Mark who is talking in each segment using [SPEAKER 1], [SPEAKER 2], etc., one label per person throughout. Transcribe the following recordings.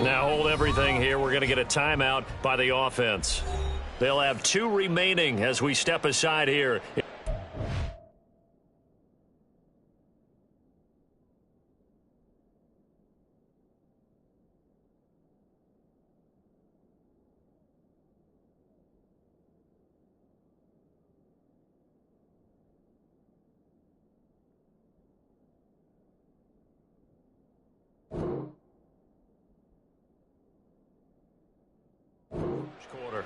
[SPEAKER 1] Now hold everything here. We're going to get a timeout by the offense. They'll have 2 remaining as we step aside here. Quarter.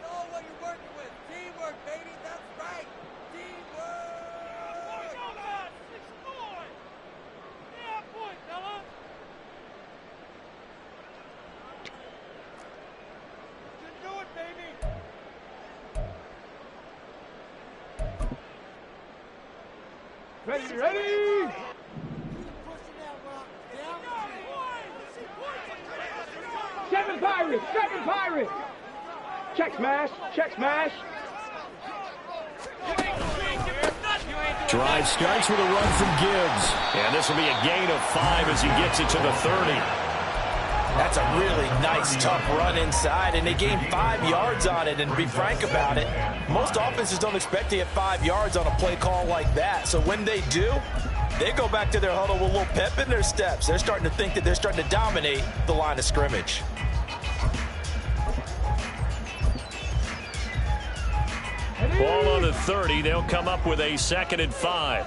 [SPEAKER 2] Know what you're working with. Teamwork, baby. That's right. Teamwork. Yeah, point, fella. You can do it, baby.
[SPEAKER 3] Ready.
[SPEAKER 2] Pushing that rock down.
[SPEAKER 3] Seven Pirates. Check smash.
[SPEAKER 1] Drive starts with a run from Gibbs. And this will be a gain of 5 as he gets it to the 30.
[SPEAKER 4] That's a really nice, tough run inside, and they gained 5 yards on it. And to be frank about it, most offenses don't expect to get 5 yards on a play call like that. So when they do, they go back to their huddle with a little pep in their steps. They're starting to think that they're starting to dominate the line of scrimmage.
[SPEAKER 1] Ball on the 30. They'll come up with a 2nd and 5.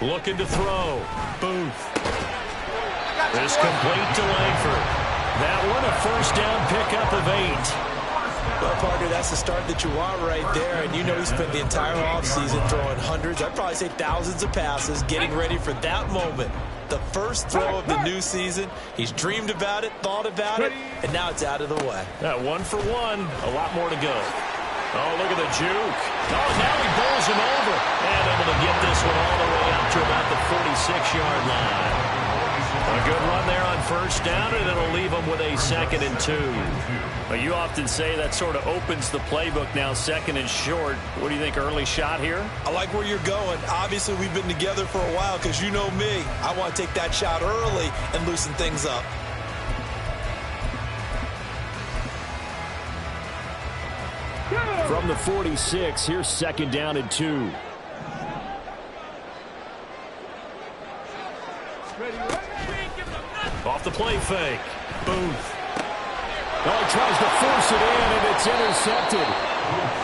[SPEAKER 1] Looking to throw. Booth. This complete to Langford. That one a first down pickup of 8.
[SPEAKER 4] Well, partner, that's the start that you want right there. And you know he spent the entire offseason throwing hundreds, I'd probably say thousands of passes, getting ready for that moment. The first throw of the new season. He's dreamed about it, thought about it, and now it's out of the way.
[SPEAKER 1] 1 for 1. A lot more to go. Oh, look at the juke. Oh, now he bowls him over. And able to get this one all the way up to about the 46-yard line. A good run there on first down, and it'll leave them with a 2nd and 2. Well, you often say that sort of opens the playbook now, 2nd and short. What do you think, early shot here?
[SPEAKER 4] I like where you're going. Obviously, we've been together for a while because you know me. I want to take that shot early and loosen things up.
[SPEAKER 1] From the 46, here's 2nd down and 2. Off the play fake. Booth. Oh, he tries to force it in, and it's intercepted.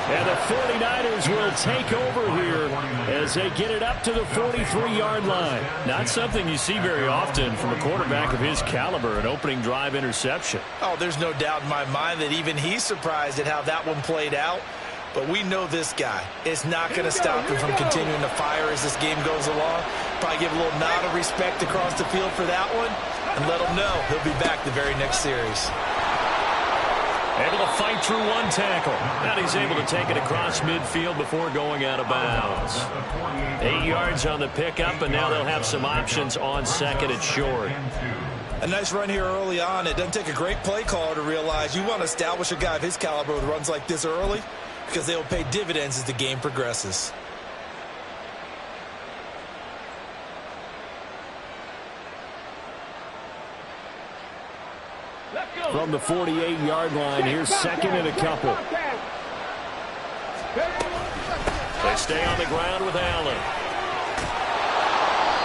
[SPEAKER 1] And the 49ers will take over here as they get it up to the 43-yard line. Not something you see very often from a quarterback of his caliber, an opening drive interception.
[SPEAKER 4] Oh, there's no doubt in my mind that even he's surprised at how that one played out. But we know this guy is not going to stop him from continuing to fire as this game goes along. Probably give a little nod of respect across the field for that one and let him know he'll be back the very next series.
[SPEAKER 1] Able to fight through one tackle. And he's able to take it across midfield before going out of bounds. 8 yards on the pickup, and now they'll have some options on 2nd and short.
[SPEAKER 4] A nice run here early on. It doesn't take a great play caller to realize you want to establish a guy of his caliber with runs like this early because they will pay dividends as the game progresses.
[SPEAKER 1] From the 48-yard line, here's 2nd and a couple. They stay on the ground with Allen.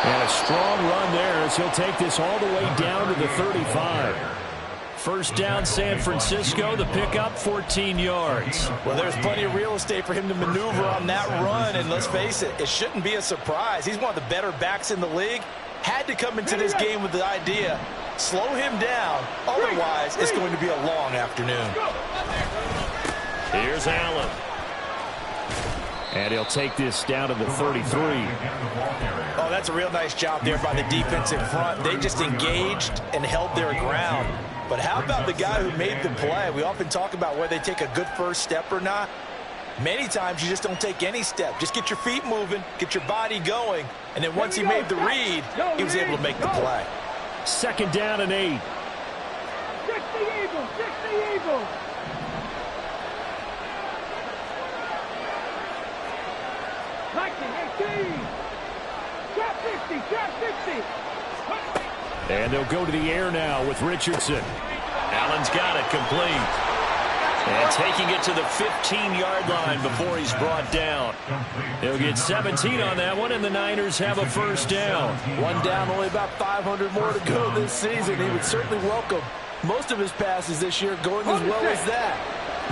[SPEAKER 1] And a strong run there as he'll take this all the way down to the 35. First down, San Francisco. The pickup, 14 yards.
[SPEAKER 4] Well, there's plenty of real estate for him to maneuver on that run. And let's face it, it shouldn't be a surprise. He's one of the better backs in the league. Had to come into this game with the idea, slow him down. Otherwise, it's going to be a long afternoon.
[SPEAKER 1] Here's Allen. And he'll take this down to the 33.
[SPEAKER 4] Oh, that's a real nice job there by the defense in front. They just engaged and held their ground. But how about the guy who made the play? We often talk about whether they take a good first step or not. Many times you just don't take any step. Just get your feet moving, get your body going, and then once he made the read, he was able to make the play.
[SPEAKER 1] 2nd down and 8.
[SPEAKER 3] 60 Eagles, 60 Eagles. 18. Trap 60. Trap 60.
[SPEAKER 1] And they'll go to the air now with Richardson. Allen's got it complete. And taking it to the 15-yard line before he's brought down. He'll get 17 on that one, and the Niners have a first down.
[SPEAKER 4] One down, only about 500 more to go this season. He would certainly welcome most of his passes this year going as well as that.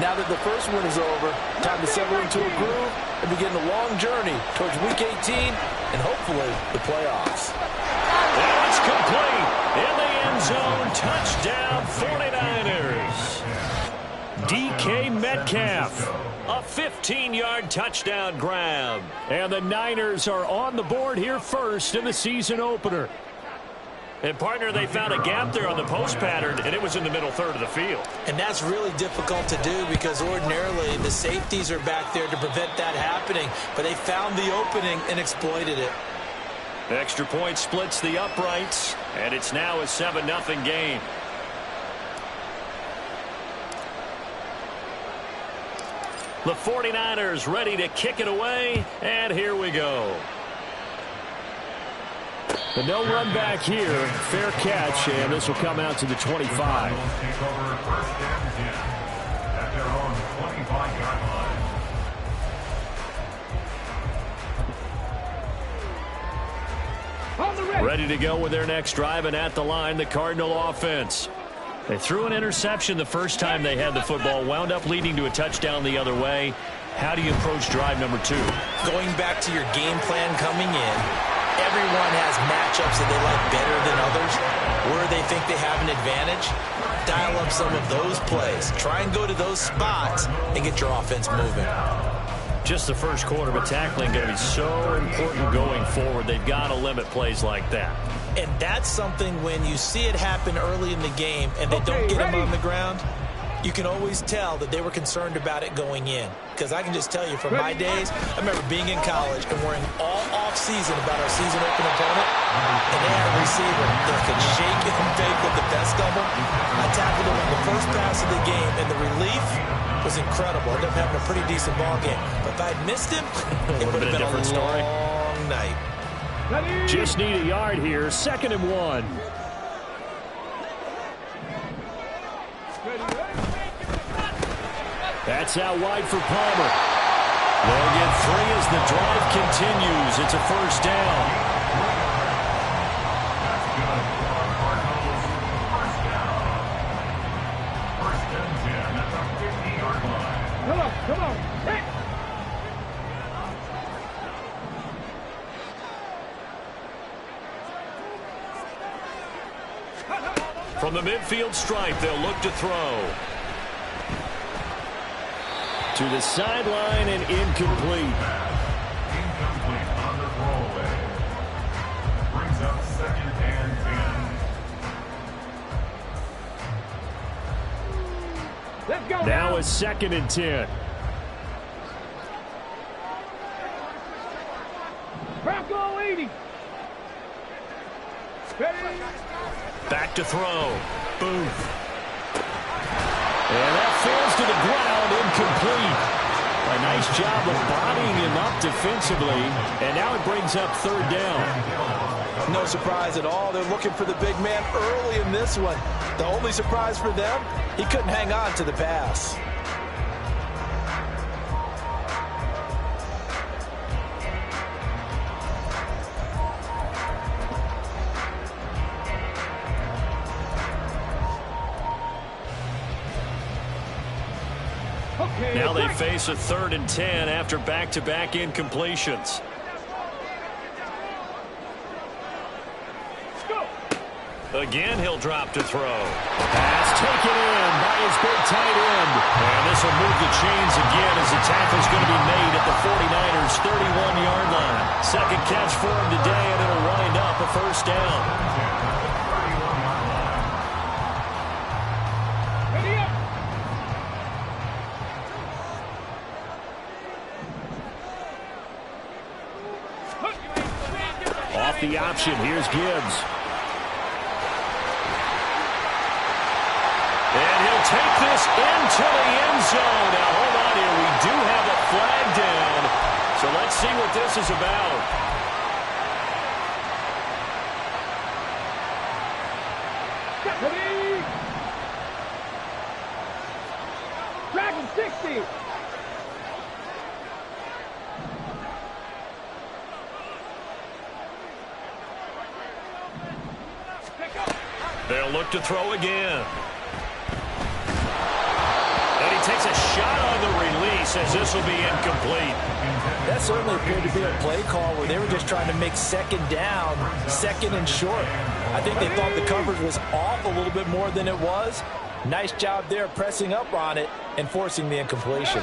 [SPEAKER 4] Now that the first one is over, time to settle into a groove and begin the long journey towards Week 18 and hopefully the playoffs.
[SPEAKER 1] And it's complete in the end zone. Touchdown 49ers. DK Metcalf, a 15-yard touchdown grab. And the Niners are on the board here first in the season opener. And, partner, they found a gap there on the post pattern, and it was in the middle third of the field.
[SPEAKER 4] And that's really difficult to do because ordinarily the safeties are back there to prevent that happening. But they found the opening and exploited it.
[SPEAKER 1] Extra point splits the uprights, and it's now a 7-0 game. The 49ers ready to kick it away, and here we go. The no run back here, fair catch, and this will come out to the 25. Ready to go with their next drive, and at the line, the Cardinal offense. They threw an interception the first time they had the football, wound up leading to a touchdown the other way. How do you approach drive number 2?
[SPEAKER 4] Going back to your game plan coming in, everyone has matchups that they like better than others. Where they think they have an advantage, dial up some of those plays. Try and go to those spots and get your offense moving.
[SPEAKER 1] Just the first quarter, but tackling going to be so important going forward. They've got to limit plays like that.
[SPEAKER 4] And that's something when you see it happen early in the game and they don't get him on the ground, you can always tell that they were concerned about it going in. Because I can just tell you from my days, I remember being in college and worrying all off-season about our season-open opponent, and they had a receiver that could shake and bake with the best of them. I tackled him on the first pass of the game, and the relief was incredible. I ended up having a pretty decent ball game. But if I had missed him, it would have been a different story. Long night.
[SPEAKER 1] Just need a yard here. 2nd and 1. That's out wide for Palmer. They'll get 3 as the drive continues. It's a first down.
[SPEAKER 3] Come on. Hey.
[SPEAKER 1] From the midfield stripe, they'll look to throw. To the sideline and incomplete.
[SPEAKER 5] Incomplete on the throwaway. Brings up 2nd and 10.
[SPEAKER 3] Let's go.
[SPEAKER 1] Now a 2nd and 10.
[SPEAKER 3] Bronco 80. Ready.
[SPEAKER 1] Back to throw. Booth. And that falls to the ground, incomplete. A nice job of bodying him up defensively, and now it brings up 3rd down.
[SPEAKER 4] No surprise at all. They're looking for the big man early in this one. The only surprise for them, he couldn't hang on to the pass.
[SPEAKER 1] Now they face a 3rd and 10 after back-to-back incompletions. Again, he'll drop to throw. Pass taken in by his big tight end. And this will move the chains again as the tackle's going to be made at the 49ers' 31-yard line. 2nd catch for him today, and it'll wind up a first down. Off the option, here's Gibbs. And he'll take this into the end zone. Now, hold on here. We do have a flag down. So let's see what what this is about.
[SPEAKER 3] Ready? Dragon 60.
[SPEAKER 1] They'll look to throw again. And he takes a shot on the release as this will be incomplete.
[SPEAKER 4] That certainly appeared to be a play call where they were just trying to make second down, second and short. I think they thought the coverage was off a little bit more than it was. Nice job there pressing up on it and forcing the incompletion.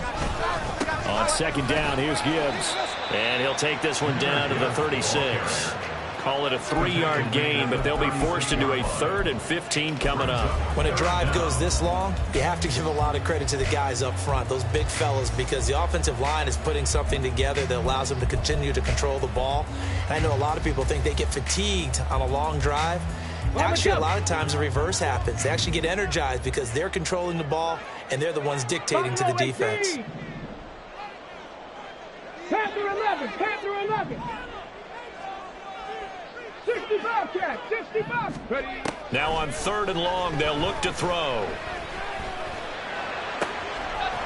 [SPEAKER 1] On second down, here's Gibbs. And he'll take this one down to the 36. Call it a 3-yard gain, but they'll be forced into a 3rd and 15 coming up.
[SPEAKER 4] When a drive goes this long, you have to give a lot of credit to the guys up front, those big fellas, because the offensive line is putting something together that allows them to continue to control the ball. And I know a lot of people think they get fatigued on a long drive. Actually, a lot of times the reverse happens. They actually get energized because they're controlling the ball, and they're the ones dictating to the defense.
[SPEAKER 3] Panther 11, Panther 11. 65 catch, 65. Ready?
[SPEAKER 1] Now on 3rd and long, they'll look to throw.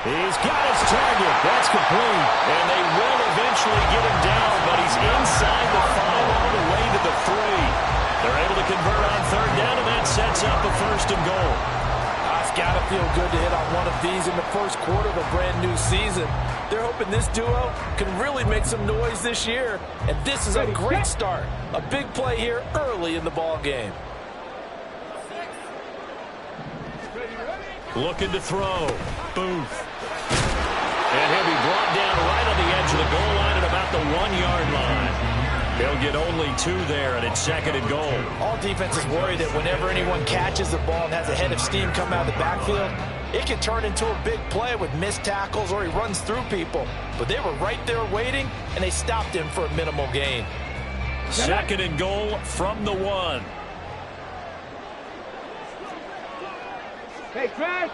[SPEAKER 1] He's got his target. That's complete. And they will eventually get him down, but he's inside the 5 all the way to the 3. They're able to convert on 3rd down, and that sets up a 1st and goal.
[SPEAKER 4] It's got to feel good to hit on one of these in the first quarter of a brand-new season. They're hoping this duo can really make some noise this year, and this is a great start. A big play here early in the ball game.
[SPEAKER 1] Looking to throw. Booth. And he'll be brought down right on the edge of the goal line at about the 1-yard line. They'll get only 2 there, and it's 2nd and goal.
[SPEAKER 4] All defenses worry that whenever anyone catches the ball and has a head of steam come out of the backfield, it can turn into a big play with missed tackles or he runs through people. But they were right there waiting, and they stopped him for a minimal gain.
[SPEAKER 1] 2nd and goal from the 1.
[SPEAKER 3] Hey, Trash.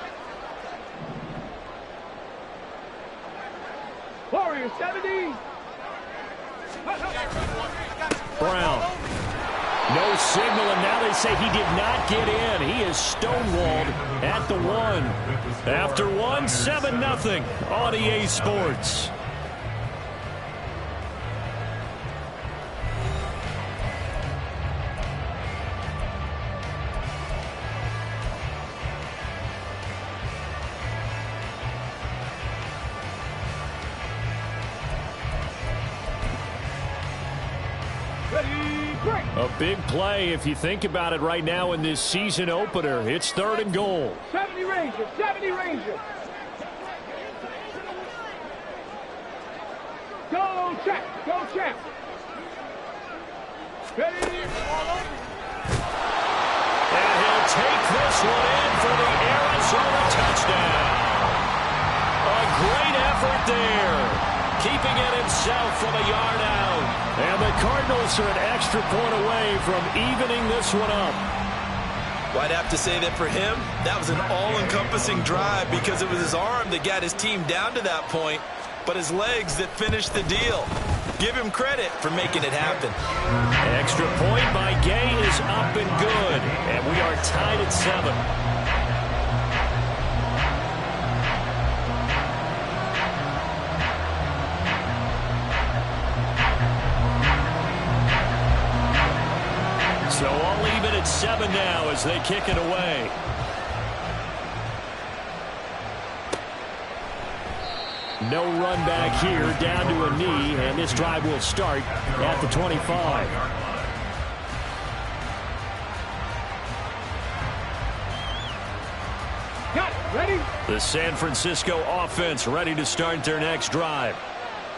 [SPEAKER 3] Warrior 70.
[SPEAKER 1] Brown. No signal, and now they say he did not get in. He is stonewalled at the 1. After 1, 7-0 on EA Sports. A big play if you think about it right now in this season opener. It's 3rd and goal.
[SPEAKER 3] 70 Rangers, 70 Rangers. Go, Champ, go, Champ. Ready?
[SPEAKER 1] And he'll take this one in for the Arizona touchdown. A great effort there. Keeping it himself from a yard out. And the Cardinals are an extra point away from evening this one up.
[SPEAKER 4] Well, I'd have to say that for him, that was an all-encompassing drive because it was his arm that got his team down to that point, but his legs that finished the deal. Give him credit for making it happen.
[SPEAKER 1] Extra point by Gay is up and good. And we are tied at 7. So all even at 7 now as they kick it away. No run back here, down to a knee, and this drive will start at the 25.
[SPEAKER 3] Got it. Ready?
[SPEAKER 1] The San Francisco offense ready to start their next drive.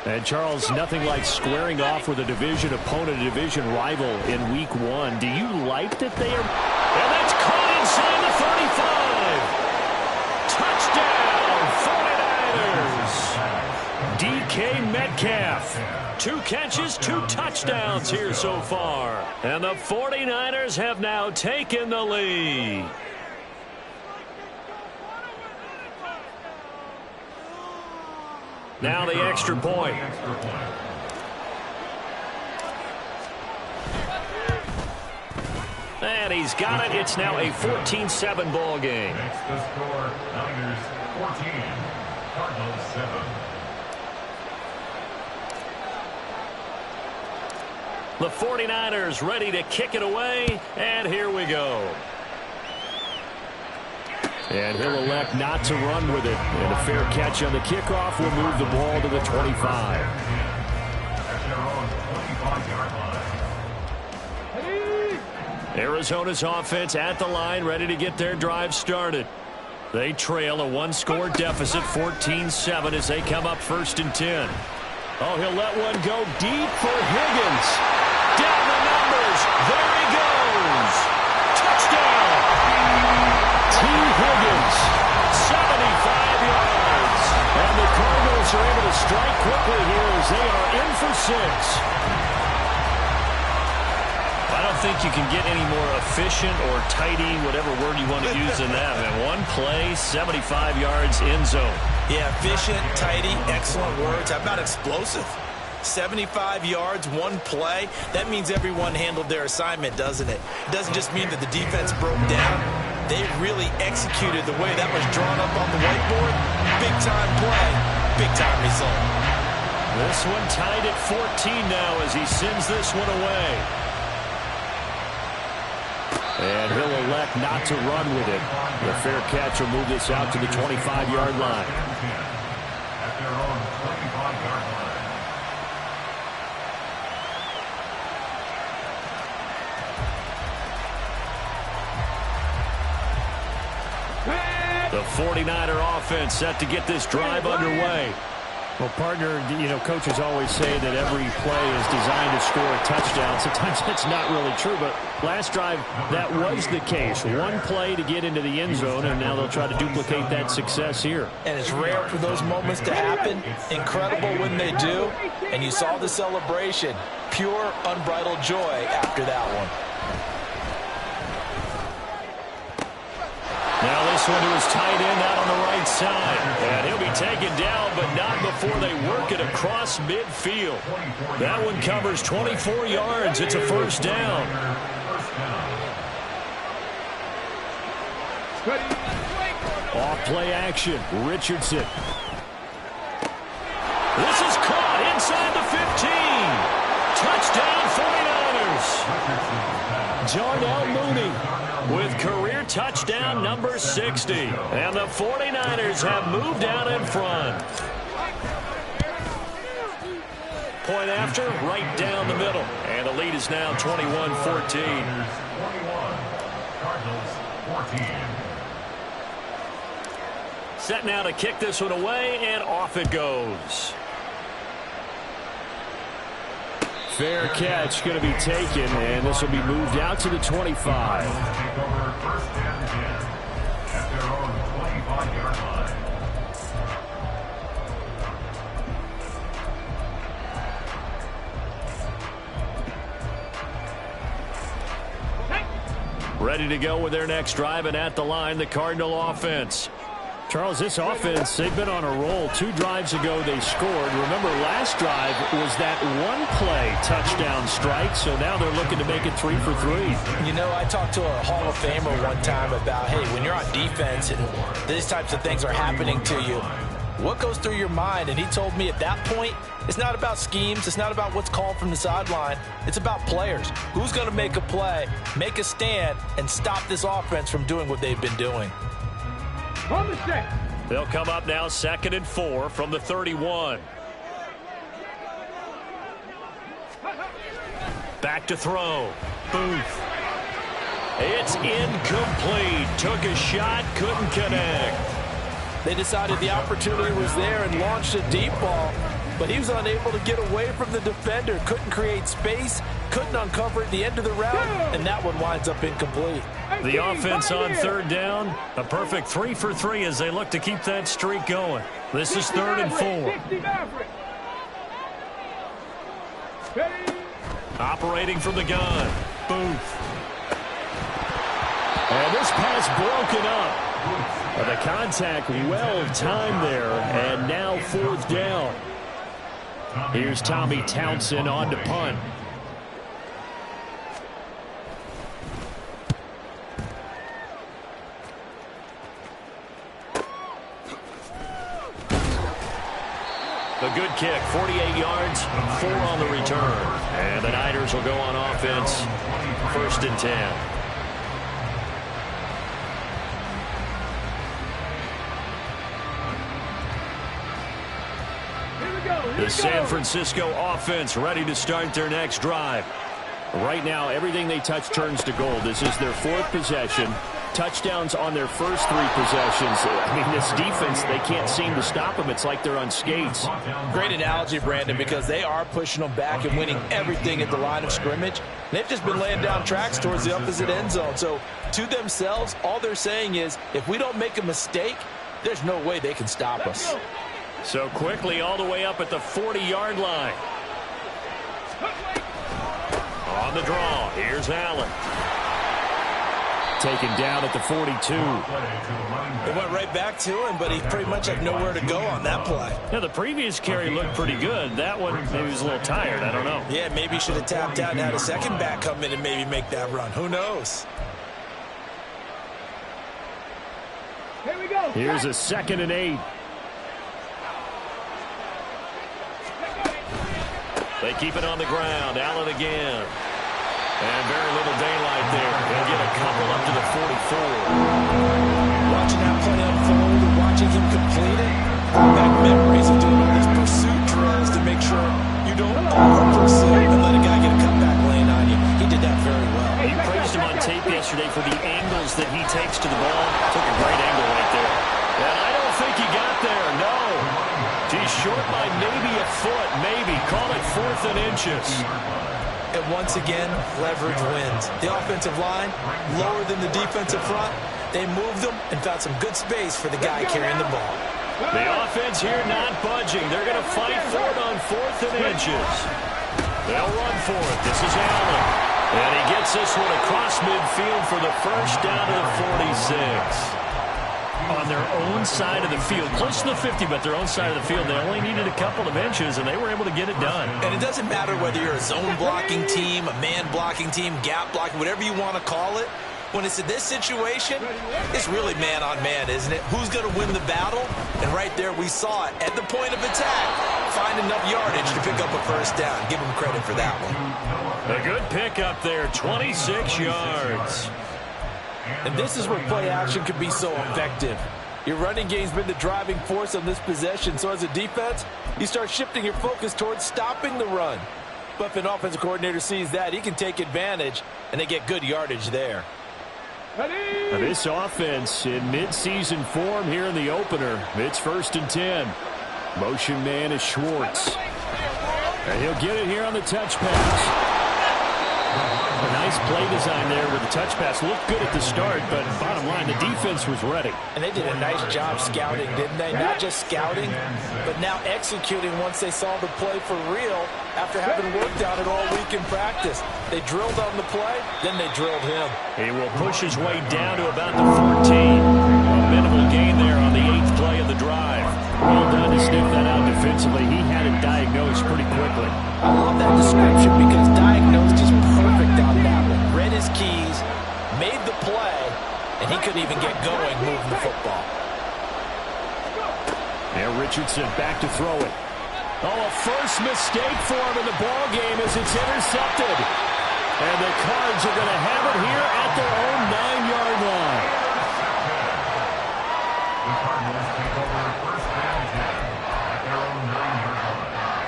[SPEAKER 1] And, Charles, nothing like squaring off with a division opponent, a division rival in Week 1. Do you like that they are... And that's caught inside the 35. Touchdown, 49ers. DK Metcalf. 2 catches, 2 touchdowns here so far. And the 49ers have now taken the lead. Now the extra point. And he's got it. It's now a 14-7 ball game.
[SPEAKER 5] Makes the score Niners 14, Cardinals 7.
[SPEAKER 1] The 49ers ready to kick it away, and here we go. And he'll elect not to run with it. And a fair catch on the kickoff will move the ball to the 25. Arizona's offense at the line, ready to get their drive started. They trail a one-score deficit, 14-7, as they come up 1st and 10. Oh, he'll let one go deep for Higgins. Down the numbers. There he goes. Touchdown. T. Higgins, 75 yards. And the Cardinals are able to strike quickly here as they are in for 6. I don't think you can get any more efficient or tidy, whatever word you want to use in that. Man, one play, 75 yards, end zone.
[SPEAKER 4] Yeah, efficient, tidy, excellent words. How about explosive? 75 yards, one play. That means everyone handled their assignment, doesn't it? It doesn't just mean that the defense broke down. They really executed the way that was drawn up on the whiteboard. Big-time play, big-time result.
[SPEAKER 1] This one tied at 14 now as he sends this one away. And he'll elect not to run with it. The fair catch will move this out to the 25-yard line.
[SPEAKER 5] At their own 25-yard line.
[SPEAKER 1] The 49er offense set to get this drive underway.
[SPEAKER 6] Well, partner, you know, coaches always say that every play is designed to score a touchdown. Sometimes that's not really true, but last drive, that was the case. One play to get into the end zone, and now they'll try to duplicate that success here.
[SPEAKER 4] And it's rare for those moments to happen. Incredible when they do. And you saw the celebration. Pure, unbridled joy after that one.
[SPEAKER 1] Now this one to his tight end out on the right side. And he'll be taken down, but not before they work it across midfield. That one covers 24 yards. It's a 1st down.
[SPEAKER 6] Off play action. Richardson.
[SPEAKER 1] This is caught inside the 15. Touchdown 49ers. Jarnell Mooney with career touchdown number 60. And the 49ers have moved out in front. Point after, right down the middle. And the lead is now 21-14.
[SPEAKER 5] 21, Cardinals 14.
[SPEAKER 1] Set now to kick this one away, and off it goes.
[SPEAKER 6] Fair catch going to be taken, and this will be moved out to the 25.
[SPEAKER 5] Take over 1st and 10 at their own 25-yard line.
[SPEAKER 1] Ready to go with their next drive, and at the line, the Cardinal offense.
[SPEAKER 6] Charles, this offense, they've been on a roll. 2 drives ago, they scored. Remember, last drive was that one-play touchdown strike, so now they're looking to make it 3 for 3.
[SPEAKER 4] You know, I talked to a Hall of Famer one time about, hey, when you're on defense and these types of things are happening to you, what goes through your mind? And he told me at that point, it's not about schemes. It's not about what's called from the sideline. It's about players. Who's going to make a play, make a stand, and stop this offense from doing what they've been doing?
[SPEAKER 3] On the set.
[SPEAKER 1] They'll come up now 2nd and 4 from the 31. Back to throw. Booth. It's incomplete. Took a shot, couldn't connect.
[SPEAKER 4] They decided the opportunity was there and launched a deep ball, but he was unable to get away from the defender. Couldn't create space, couldn't uncover at the end of the route, and that one winds up incomplete.
[SPEAKER 1] The offense on 3rd down, a perfect 3 for 3 as they look to keep that streak going. This is 3rd and 4. Operating from the gun, Booth. And this pass broken up. The contact well timed there, and now 4th down. Here's Tommy Townsend on to punt. A good kick, 48 yards, 4 on the return. And the Niners will go on offense, 1st and 10. The San Francisco offense ready to start their next drive. Right now, everything they touch turns to gold. This is their 4th possession. Touchdowns on their first 3 possessions. I mean, this defense, they can't seem to stop them. It's like they're on skates.
[SPEAKER 4] Great analogy, Brandon, because they are pushing them back and winning everything at the line of scrimmage. They've just been laying down tracks towards the opposite end zone. So, to themselves, all they're saying is, if we don't make a mistake, there's no way they can stop us.
[SPEAKER 1] So quickly all the way up at the 40-yard line. On the draw, here's Allen. Taken down at the 42.
[SPEAKER 4] It went right back to him, but he pretty much had nowhere to go on that play.
[SPEAKER 1] Yeah, the previous carry looked pretty good. That one, maybe he was a little tired. I don't know.
[SPEAKER 4] Yeah, maybe he should have tapped out and had a second back come in and maybe make that run. Who knows?
[SPEAKER 3] Here we go.
[SPEAKER 6] Here's a 2nd and 8.
[SPEAKER 1] They keep it on the ground. Allen again. And very little daylight there. They'll get a couple up to the 44.
[SPEAKER 4] Watching that play unfold and watching him complete it, back memories of doing all these pursuit drills to make sure you don't over-pursue and let a guy get a cutback lane on you. He did that very well.
[SPEAKER 1] He praised him on tape yesterday for the angles that he takes to the ball. Took a great angle right there. And I don't think he got there, no. He's short by maybe a foot, maybe. Call it 4th and inches.
[SPEAKER 4] And once again, leverage wins. The offensive line, lower than the defensive front. They moved them and found some good space for the guy carrying the ball.
[SPEAKER 1] The offense here not budging. They're going to fight for it on 4th and inches. They'll run for it. This is Allen. And he gets this one across midfield for the first down to the 46. On their own side of the field. Close to the 50, but their own side of the field. They only needed a couple of inches, and they were able to get it done.
[SPEAKER 4] And it doesn't matter whether you're a zone blocking team, a man blocking team, gap blocking, whatever you want to call it. When it's in this situation, it's really man on man, isn't it? Who's going to win the battle? And right there we saw it. At the point of attack, find enough yardage to pick up a first down. Give them credit for that one.
[SPEAKER 1] A good pickup there, 26 yards.
[SPEAKER 4] And this is where play action can be so effective. Your running game's been the driving force on this possession. So as a defense, you start shifting your focus towards stopping the run. But if an offensive coordinator sees that, he can take advantage, and they get good yardage there.
[SPEAKER 6] This offense in mid-season form here in the opener. It's 1st and 10. Motion man is Schwartz. And he'll get it here on the touch pass. A nice play design there with the touch pass. Looked good at the start, but bottom line, the defense was ready.
[SPEAKER 4] And they did a nice job scouting, didn't they? Not just scouting, but now executing once they saw the play for real after having worked on it all week in practice. They drilled on the play, then they drilled him.
[SPEAKER 1] He will push his way down to about the 14. A minimal gain there on the 8th play of the drive. Well done to sniff that out defensively. He had it diagnosed pretty quickly.
[SPEAKER 4] I love that description because diagnosed just perfect on that one. Read his keys, made the play, and he couldn't even get going moving the football.
[SPEAKER 6] Now Richardson back to throw it.
[SPEAKER 1] Oh, a first mistake for him in the ball game as it's intercepted. And the Cards are going to have it here at their own 9-yard line.
[SPEAKER 5] The Cardinals take over 1st and 10 at their own 9-yard line.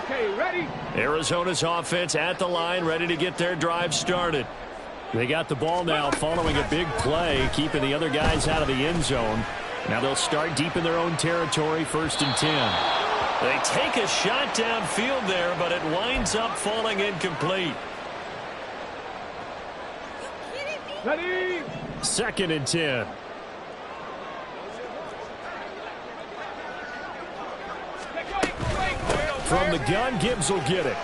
[SPEAKER 3] Okay, ready?
[SPEAKER 1] Arizona's offense at the line, ready to get their drive started. They got the ball now following a big play, keeping the other guys out of the end zone. Now they'll start deep in their own territory, 1st and 10. They take a shot downfield there, but it winds up falling incomplete.
[SPEAKER 3] Ready?
[SPEAKER 6] 2nd and 10.
[SPEAKER 1] From the gun, Gibbs will get it.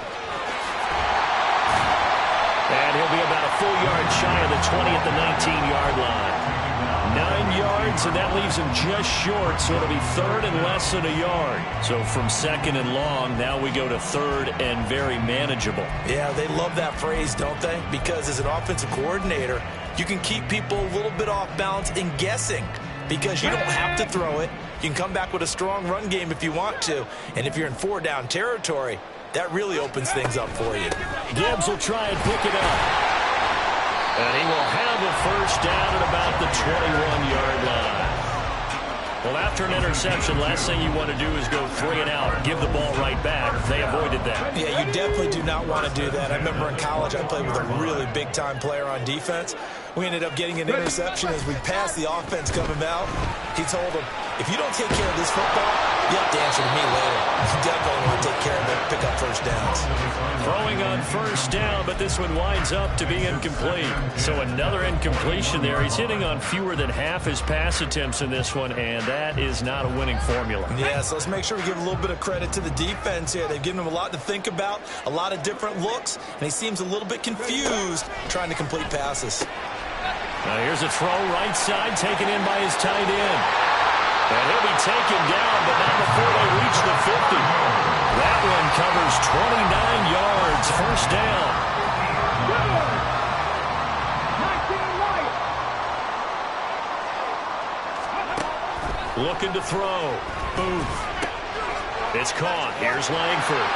[SPEAKER 1] And he'll be about a full yard shy of the 20 at the 19-yard line. 9 yards, and that leaves him just short, so it'll be 3rd and less than a yard. So from 2nd and long, now we go to 3rd and very manageable.
[SPEAKER 4] Yeah, they love that phrase, don't they? Because as an offensive coordinator, you can keep people a little bit off balance and guessing. because you don't have to throw it. You can come back with a strong run game if you want to. And if you're in 4-down territory, that really opens things up for you.
[SPEAKER 6] Gibbs will try and pick it up. And he will have a first down at about the 21-yard line. Well, after an interception, last thing you want to do is go 3 and out, give the ball right back. They avoided that.
[SPEAKER 4] Yeah, you definitely do not want to do that. I remember in college I played with a really big-time player on defense. We ended up getting an interception as we passed the offense coming out. He told him, if you don't take care of this football, you have to answer to me later. You definitely want to take care of it, pick up first downs.
[SPEAKER 6] Throwing on first down, but this one winds up to be incomplete. So another incompletion there. He's hitting on fewer than half his pass attempts in this one, and that is not a winning formula.
[SPEAKER 4] Yeah, so let's make sure we give a little bit of credit to the defense here. They've given him a lot to think about, a lot of different looks, and he seems a little bit confused trying to complete passes.
[SPEAKER 6] Now here's a throw right side taken in by his tight end. And he'll be taken down, but not before they reach the 50. That one covers 29 yards, first down. Looking to throw. Booth. It's caught. Here's Langford.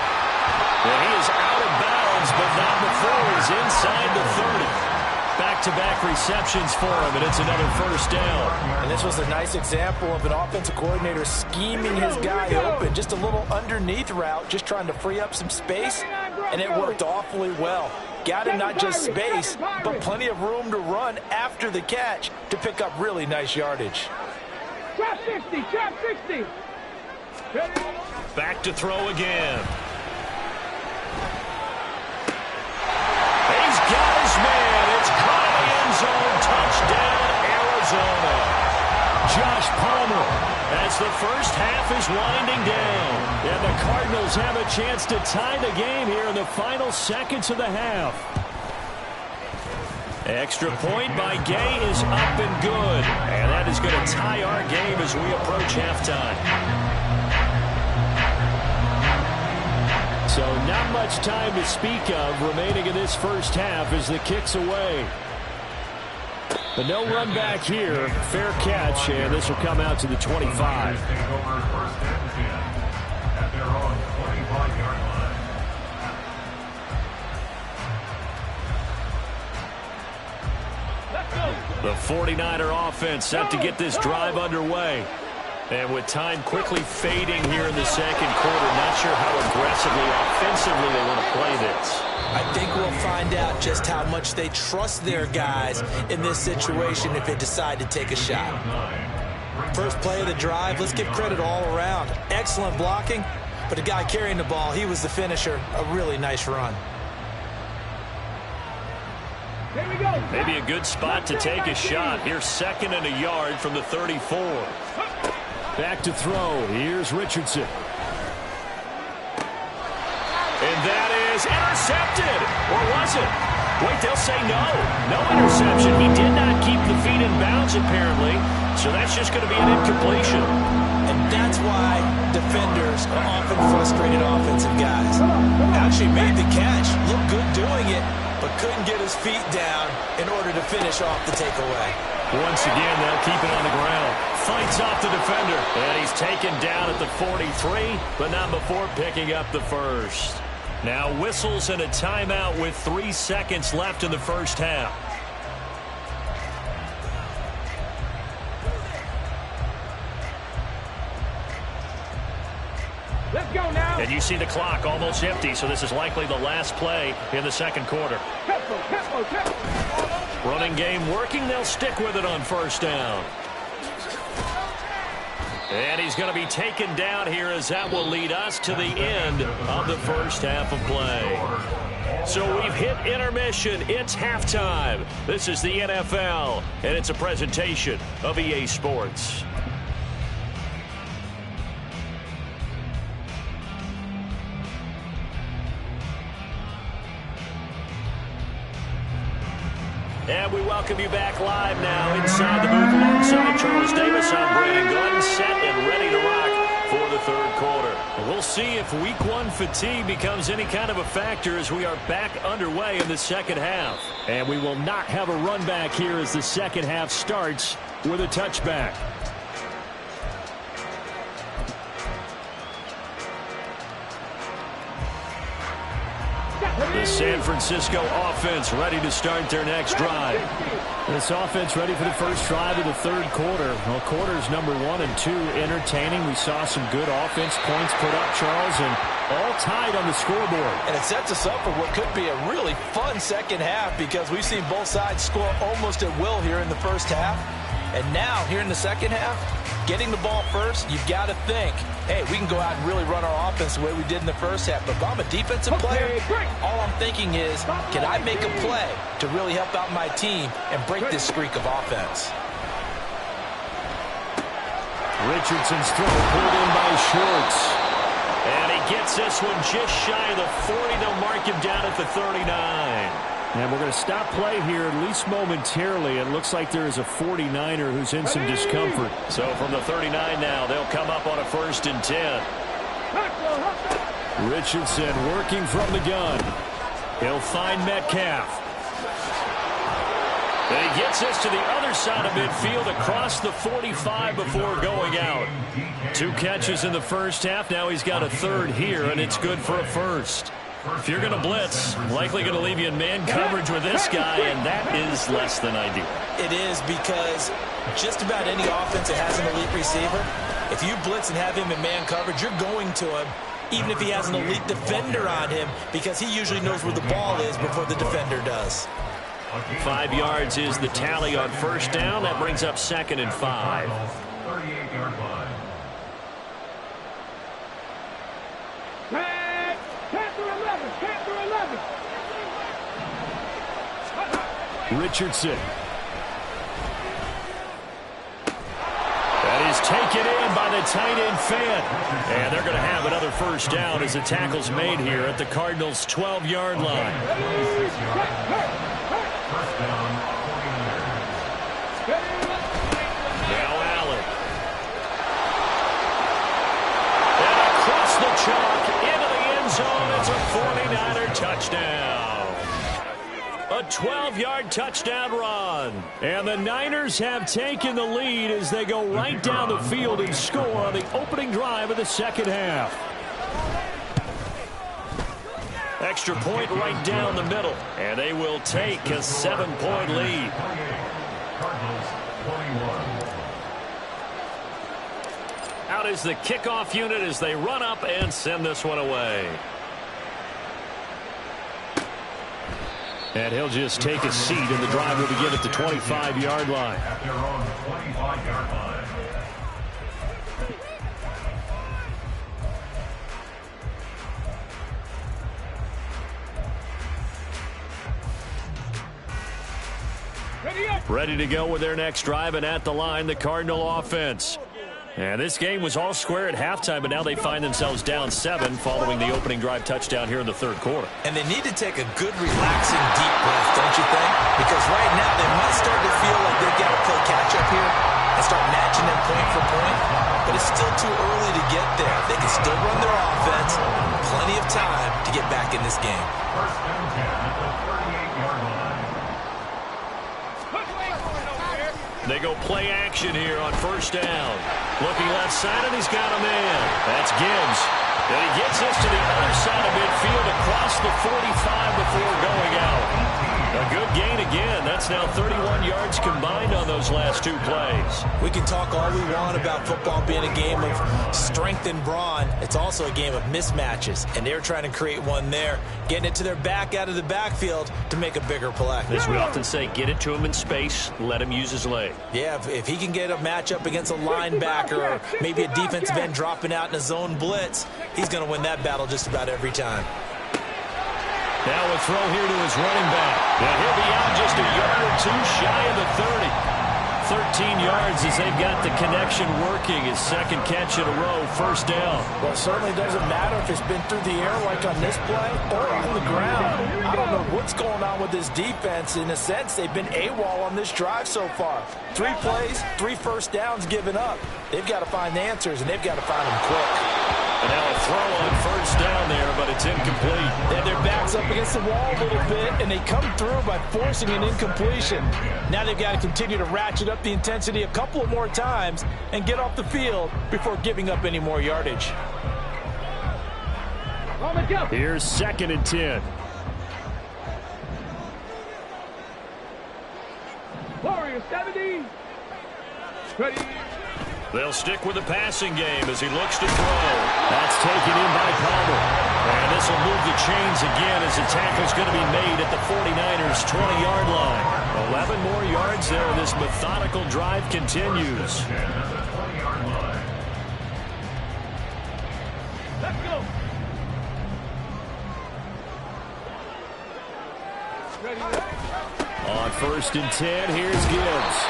[SPEAKER 6] And he is out of bounds, but not before he's inside the 30. Back-to-back receptions for him, and it's another first down.
[SPEAKER 4] And this was a nice example of an offensive coordinator scheming his guy open. Just a little underneath route, just trying to free up some space, and it worked awfully well. Got him not just space, but plenty of room to run after the catch to pick up really nice yardage.
[SPEAKER 3] Trap 60, trap 60.
[SPEAKER 6] Back to throw again. He's got his man. It's caught in the end zone. Touchdown, Arizona. Josh Palmer, as the first half is winding down. And the Cardinals have a chance to tie the game here in the final seconds of the half. Extra point by Gay is up and good. And that is going to tie our game as we approach halftime. So not much time to speak of remaining in this first half as the kick's away. But no run back here. Fair catch, and this will come out to the 25. The 49er offense set to get this drive underway. And with time quickly fading here in the second quarter, not sure how aggressively, offensively they want to play this.
[SPEAKER 4] I think we'll find out just how much they trust their guys in this situation if they decide to take a shot. First play of the drive, let's give credit all around. Excellent blocking, but the guy carrying the ball, he was the finisher. A really nice run.
[SPEAKER 3] Here we go.
[SPEAKER 6] Maybe a good spot to take a shot. Here's 2nd and a yard from the 34. Back to throw. Here's Richardson. And that is intercepted. Or was it? Wait, they'll say no. No interception. He did not keep the feet in bounds, apparently. So that's just going to be an incompletion.
[SPEAKER 4] And that's why defenders are often frustrated offensive guys. Actually made the catch. Looked good doing it, but couldn't get his feet down in order to finish off the takeaway.
[SPEAKER 6] Once again, they'll keep it on the ground. Fights off the defender. And he's taken down at the 43, but not before picking up the first. Now whistles and a timeout with 3 seconds left in the first half.
[SPEAKER 3] Let's go now.
[SPEAKER 6] And you see the clock almost empty, so this is likely the last play in the second quarter. Running game working. They'll stick with it on first down. And he's going to be taken down here as that will lead us to the end of the first half of play. So we've hit intermission. It's halftime. This is the NFL, and it's a presentation of EA Sports. And we welcome you back live now inside the booth alongside Charles Davis. I'm Brandon Glenn, set and ready to rock for the third quarter. And we'll see if week one fatigue becomes any kind of a factor as we are back underway in the second half. And we will not have a run back here as the second half starts with a touchback.
[SPEAKER 1] The San Francisco offense ready to start their next drive.
[SPEAKER 6] This offense ready for the first drive of the third quarter. Well, quarters number 1 and 2 entertaining. We saw some good offense points put up, Charles, and all tied on the scoreboard.
[SPEAKER 4] And it sets us up for what could be a really fun second half because we've seen both sides score almost at will here in the first half. And now, here in the second half, getting the ball first, you've got to think, hey, we can go out and really run our offense the way we did in the first half. But if I'm a defensive player, all I'm thinking is, can I make a play to really help out my team and break this streak of offense?
[SPEAKER 1] Richardson's throw pulled in by Schwartz. And he gets this one just shy of the 40. They'll mark him down at the 39.
[SPEAKER 6] And we're going to stop play here, at least momentarily. It looks like there is a 49er who's in some discomfort.
[SPEAKER 1] So from the 39 now, they'll come up on a 1st and 10.
[SPEAKER 6] Richardson working from the gun. He'll find Metcalf.
[SPEAKER 1] And he gets this to the other side of midfield across the 45 before going out. 2 catches in the first half. Now he's got a 3rd here, and it's good for a 1st. If you're going to blitz, likely going to leave you in man coverage with this guy, and that is less than ideal.
[SPEAKER 4] It is because just about any offense that has an elite receiver, if you blitz and have him in man coverage, you're going to him, even if he has an elite defender on him, because he usually knows where the ball is before the defender does.
[SPEAKER 1] 5 yards is the tally on 1st down. That brings up 2nd and 5.
[SPEAKER 5] 38-yard line.
[SPEAKER 6] Richardson.
[SPEAKER 1] That is taken in by the tight end Fant. And they're going to have another 1st down as the tackle's made here at the Cardinals' 12-yard line.
[SPEAKER 5] First down, 49ers.
[SPEAKER 1] Now Allen. And across the chalk into the end zone. It's a 49er touchdown. A 12-yard touchdown run. And the Niners have taken the lead as they go right down the field and score on the opening drive of the second half. Extra point right down the middle. And they will take a 7-point lead.
[SPEAKER 5] Cardinals, 21.
[SPEAKER 1] Out is the kickoff unit as they run up and send this one away.
[SPEAKER 6] And he'll just take a seat, and the drive will begin at the 25-yard line.
[SPEAKER 5] At their own 25-yard line.
[SPEAKER 1] Ready to go with their next drive, and at the line, the Cardinal offense. And this game was all square at halftime, but now they find themselves down 7 following the opening drive touchdown here in the third quarter.
[SPEAKER 4] And they need to take a good, relaxing, deep breath, don't you think? Because right now they might start to feel like they've got to play catch-up here and start matching them point for point. But it's still too early to get there. They can still run their offense. Plenty of time to get back in this game.
[SPEAKER 5] First down 10 at the 38-yard line.
[SPEAKER 1] They go play action here on 1st down. Looking left side, and he's got a man. That's Gibbs. And he gets this to the other side of midfield across the 45 before going out. A good gain again. That's now 31 yards combined on those last 2 plays.
[SPEAKER 4] We can talk all we want about football being a game of strength and brawn. It's also a game of mismatches, and they're trying to create one there, getting it to their back out of the backfield to make a bigger play.
[SPEAKER 1] As we often say, get it to him in space, let him use his leg.
[SPEAKER 4] Yeah, if he can get a matchup against a linebacker or maybe a defensive end dropping out in a zone blitz, he's going to win that battle just about every time.
[SPEAKER 1] Now a throw here to his running back. And he'll be out just a yard or 2 shy of the 30. 13 yards as they've got the connection working. His 2nd catch in a row, 1st down.
[SPEAKER 4] Well, it certainly doesn't matter if it's been through the air like on this play or on the ground. I don't know what's going on with this defense. In a sense, they've been AWOL on this drive so far. 3 plays, 3 first downs given up. They've got to find the answers, and they've got to find them quick.
[SPEAKER 1] And now a throw on 1st down there, but it's incomplete.
[SPEAKER 4] They have their backs up against the wall a little bit, and they come through by forcing an incompletion. Now they've got to continue to ratchet up the intensity a couple of more times and get off the field before giving up any more yardage.
[SPEAKER 6] Here's 2nd and 10.
[SPEAKER 3] here, 70. Ready.
[SPEAKER 1] They'll stick with the passing game as he looks to throw. That's taken in by Palmer. And this will move the chains again as the tackle's going to be made at the 49ers' 20-yard line. 11 more yards there. This methodical drive continues.
[SPEAKER 3] Let's go. Ready.
[SPEAKER 1] On 1st and 10, here's Gibbs.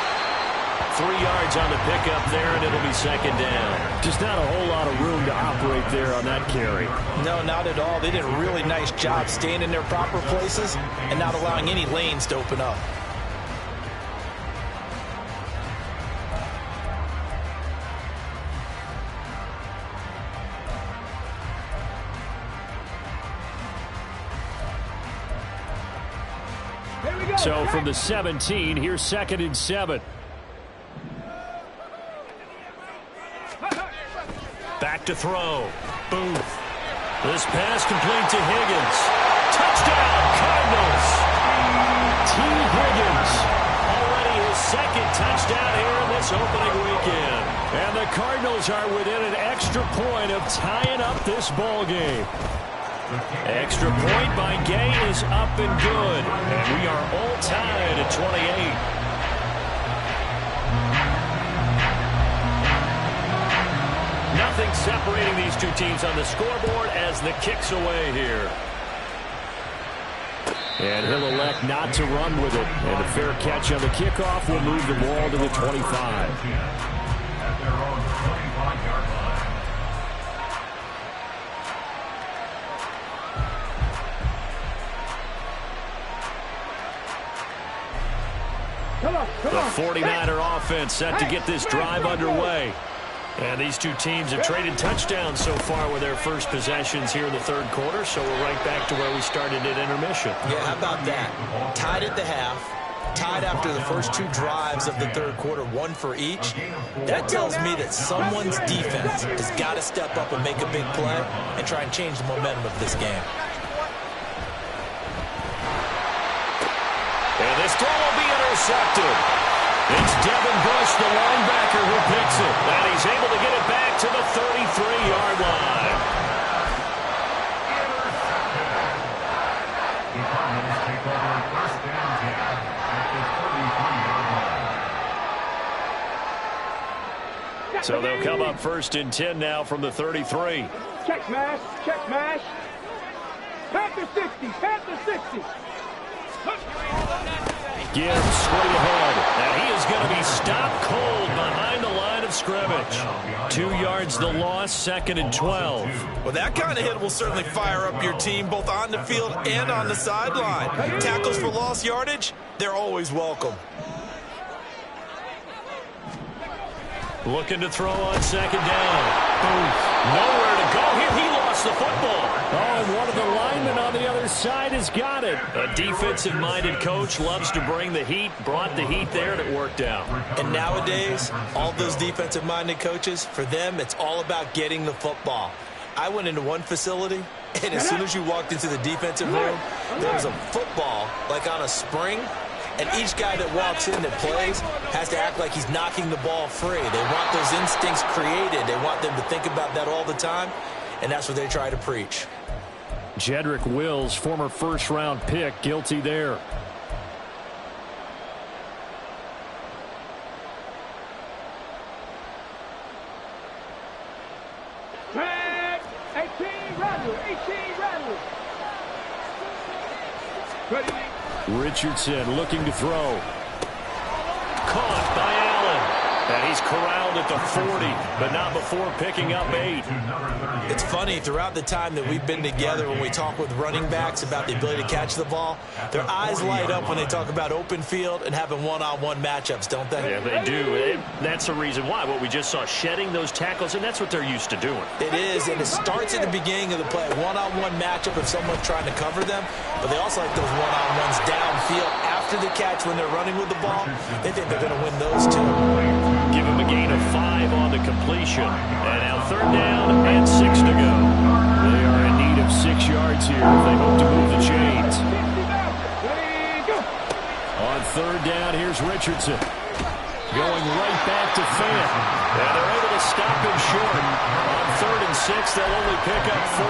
[SPEAKER 1] 3 yards on the pickup there, and it'll be 2nd down.
[SPEAKER 6] Just not a whole lot of room to operate there on that carry.
[SPEAKER 4] No, not at all. They did a really nice job staying in their proper places and not allowing any lanes to open up.
[SPEAKER 3] Here we go.
[SPEAKER 6] So from the 17, here's 2nd and 7.
[SPEAKER 1] Back to throw. Booth. This pass complete to Higgins. Touchdown, Cardinals. T. Higgins. Already his 2nd touchdown here in this opening weekend.
[SPEAKER 6] And the Cardinals are within an extra point of tying up this ball game.
[SPEAKER 1] Extra point by Gay is up and good. And we are all tied at 28. Nothing separating these two teams on the scoreboard as the kick's away here.
[SPEAKER 6] And he'll elect not to run with it. And a fair catch on the kickoff will move the ball to the 25.
[SPEAKER 5] At their own 25-yard line.
[SPEAKER 3] Come on, come
[SPEAKER 1] The
[SPEAKER 3] on.
[SPEAKER 1] 49er offense set to get this drive underway. And these two teams have traded touchdowns so far with their first possessions here in the 3rd quarter, so we're right back to where we started at intermission.
[SPEAKER 4] Yeah, how about that? Tied at the half, tied after the first 2 drives of the 3rd quarter, 1 for each. That tells me that someone's defense has got to step up and make a big play and try and change the momentum of this game.
[SPEAKER 1] And this throw will be intercepted. It's Devin Bush, the linebacker, who picks it. And he's able to get it back to the 33-yard line.
[SPEAKER 5] The Cardinals take over 1st and 10 at the 33-yard line.
[SPEAKER 1] So they'll come up 1st and 10 now from the 33.
[SPEAKER 3] Check smash, check smash. Panther 60, Panther 60.
[SPEAKER 1] Gibbs straight ahead. And he is going to be stopped cold behind the line of scrimmage. 2 yards the loss, 2nd and 12.
[SPEAKER 4] Well, that kind of hit will certainly fire up your team both on the field and on the sideline. Tackles for lost yardage, they're always welcome.
[SPEAKER 1] Looking to throw on 2nd down. Boom. Nowhere to go here. He lost the football.
[SPEAKER 6] Oh, and one of the linemen on the other side has got it.
[SPEAKER 1] A defensive-minded coach loves to bring the heat, brought the heat there, and it worked out.
[SPEAKER 4] And nowadays, all those defensive-minded coaches, for them, it's all about getting the football. I went into one facility, and as soon as you walked into the defensive room, there was a football, like on a spring, and each guy that walks in that plays has to act like he's knocking the ball free. They want those instincts created. They want them to think about that all the time, and that's what they try to preach.
[SPEAKER 6] Jedrick Wills, former 1st-round pick, guilty there.
[SPEAKER 3] Tag. 18 Randall, 18 Randall. Ready.
[SPEAKER 6] Richardson looking to throw.
[SPEAKER 1] Caught by Allen. And he's corralled at the 40, but not before picking up 8.
[SPEAKER 4] It's funny, throughout the time that we've been together, when we talk with running backs about the ability to catch the ball, their eyes light up when they talk about open field and having one-on-one matchups, don't they?
[SPEAKER 1] Yeah, they do. That's the reason why. What we just saw, shedding those tackles, and that's what they're used to doing.
[SPEAKER 4] It is, and it starts at the beginning of the play. One-on-one matchup if someone's trying to cover them, but they also like those one-on-ones downfield after the catch when they're running with the ball. They think they're going to win those too.
[SPEAKER 1] Give him a gain of 5 on the completion. And now 3rd down and 6 to go.
[SPEAKER 6] They are in need of 6 yards here if they hope to move the chains. On 3rd down, here's Richardson. going right back to Fant. And they're able to stop him short. On 3rd and 6, they'll only pick up 4.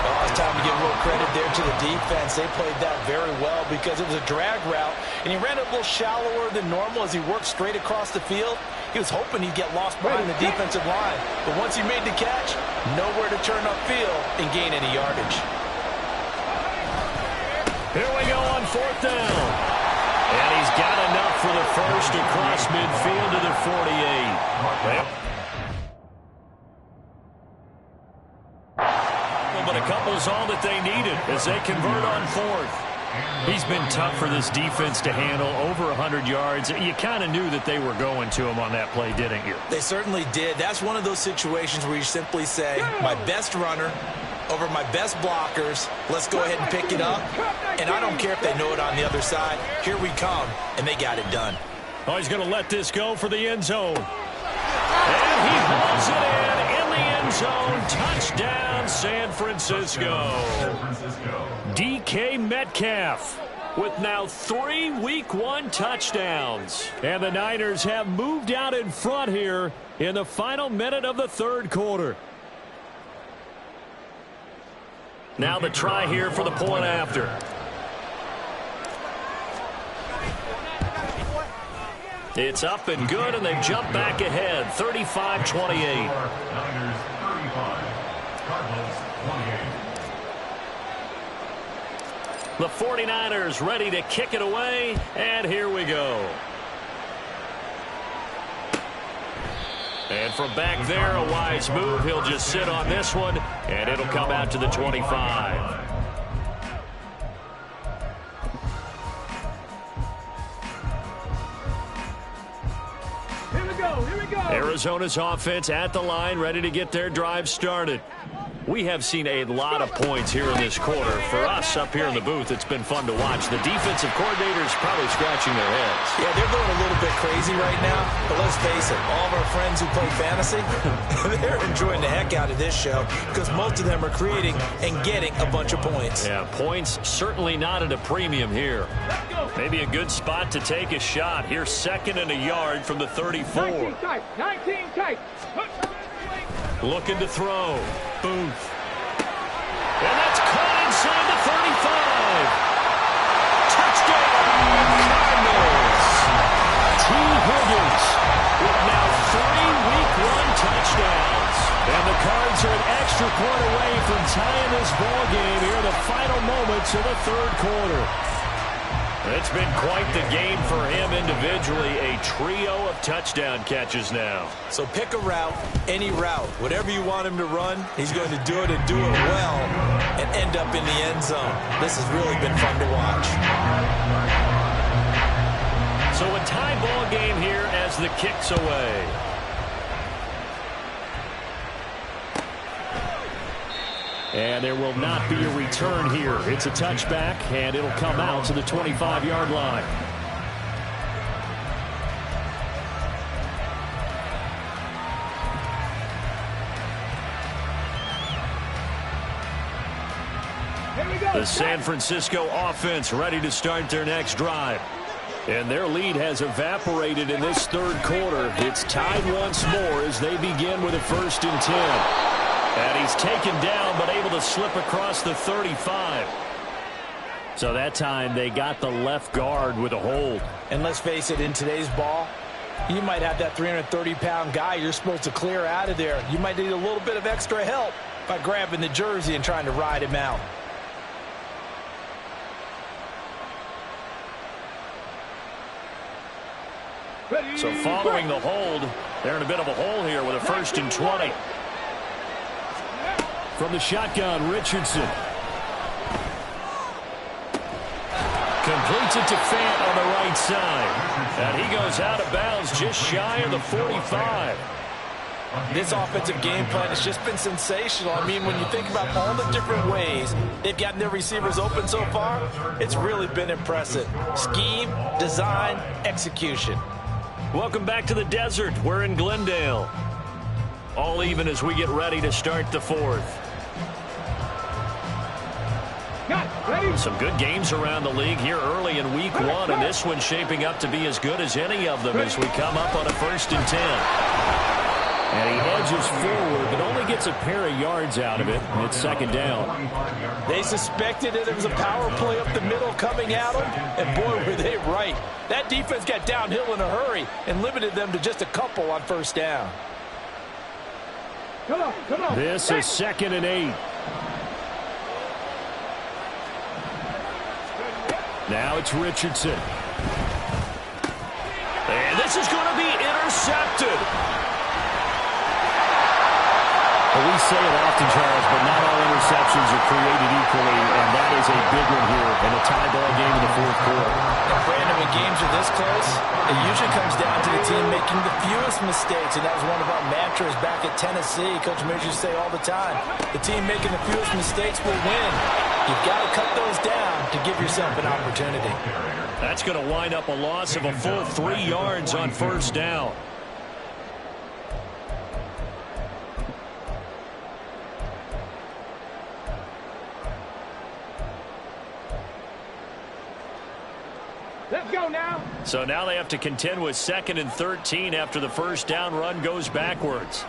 [SPEAKER 4] Well, it's time to give a little credit there to the defense. They played that very well because it was a drag route, and he ran it a little shallower than normal as he worked straight across the field. He was hoping he'd get lost behind the defensive line. But once he made the catch, nowhere to turn upfield and gain any yardage.
[SPEAKER 6] Here we go on 4th down. And he's got enough for the first across midfield to the 48. But a couple's all that they needed as they convert on 4th. He's been tough for this defense to handle, over 100 yards. You kind of knew that they were going to him on that play, didn't you?
[SPEAKER 4] They certainly did. That's one of those situations where you simply say, my best runner over my best blockers, let's go ahead and pick it up. And I don't care if they know it on the other side. Here we come, and they got it done.
[SPEAKER 6] Oh, he's going to let this go for the end zone. And he hauls it in the end zone. Touchdown, San Francisco. DK Metcalf with now 3 Week 1 touchdowns. And the Niners have moved out in front here in the final minute of the 3rd quarter. Now the try here for the point after. It's up and good, and they've jumped back ahead, 35-28.
[SPEAKER 5] Niners 35, Cardinals 28.
[SPEAKER 6] The 49ers ready to kick it away, and here we go. And from back there, a wise move. He'll just sit on this one, and it'll come out to the 25.
[SPEAKER 3] Here we go.
[SPEAKER 6] Arizona's offense at the line, ready to get their drive started. We have seen a lot of points here in this quarter. For us up here in the booth, it's been fun to watch. The defensive coordinators probably scratching their heads.
[SPEAKER 4] Yeah, they're going a little bit crazy right now. But let's face it, all of our friends who play fantasy, they're enjoying the heck out of this show because most of them are creating and getting a bunch of points.
[SPEAKER 6] Yeah, points certainly not at a premium here. Maybe a good spot to take a shot. Here's 2nd and a yard from the 34.
[SPEAKER 3] 19 tight.
[SPEAKER 6] Looking to throw. Booth. And that's caught inside the 35. Touchdown, Cardinals. T. Higgins with now 3 Week 1 touchdowns. And the Cards are an extra point away from tying this ball game here in the final moments of the 3rd quarter. It's been quite the game for him individually. A trio of touchdown catches now.
[SPEAKER 4] So pick a route, any route. Whatever you want him to run, he's going to do it and do it well and end up in the end zone. This has really been fun to watch.
[SPEAKER 6] So a tie ball game here as the kick's away. And there will not be a return here. It's a touchback, and it'll come out to the 25-yard line. The San Francisco offense ready to start their next drive. And their lead has evaporated in this 3rd quarter. It's tied once more as they begin with a 1st and 10. And he's taken down, but able to slip across the 35. So that time they got the left guard with a hold.
[SPEAKER 4] And let's face it, in today's ball, you might have that 330-pound guy you're supposed to clear out of there. You might need a little bit of extra help by grabbing the jersey and trying to ride him out.
[SPEAKER 6] So following the hold, they're in a bit of a hole here with a 1st and 20. From the shotgun, Richardson. Completes it to Fant on the right side. And he goes out of bounds just shy of the 45.
[SPEAKER 4] This offensive game plan has just been sensational. I mean, when you think about all the different ways they've gotten their receivers open so far, it's really been impressive. Scheme, design, execution.
[SPEAKER 6] Welcome back to the desert. We're in Glendale. All even as we get ready to start the 4th.
[SPEAKER 3] Got ready.
[SPEAKER 1] Some good games around the league here early in week 1, and this one's shaping up to be as good as any of them as we come up on a 1st and 10.
[SPEAKER 6] And he edges forward, but only gets a pair of yards out of it, and it's 2nd down.
[SPEAKER 4] They suspected it was a power play up the middle coming at them, and boy, were they right. That defense got downhill in a hurry and limited them to just a couple on 1st down.
[SPEAKER 3] Come on.
[SPEAKER 6] This is 2nd and 8. Now it's Richardson.
[SPEAKER 1] And this is going to be intercepted.
[SPEAKER 6] Well, we say it often, Charles, but not all interceptions are created equally, and that is a big one here in a tie ball game in the 4th quarter.
[SPEAKER 4] And Brandon, when games are this close, it usually comes down to the team making the fewest mistakes, and that was one of our mantras back at Tennessee. Coach Mears used to say all the time, the team making the fewest mistakes will win. You've got to cut those down to give yourself an opportunity.
[SPEAKER 1] That's going to wind up a loss of a full 3 yards on 1st down.
[SPEAKER 3] Let's go now.
[SPEAKER 1] So now they have to contend with 2nd and 13 after the 1st down run goes backwards.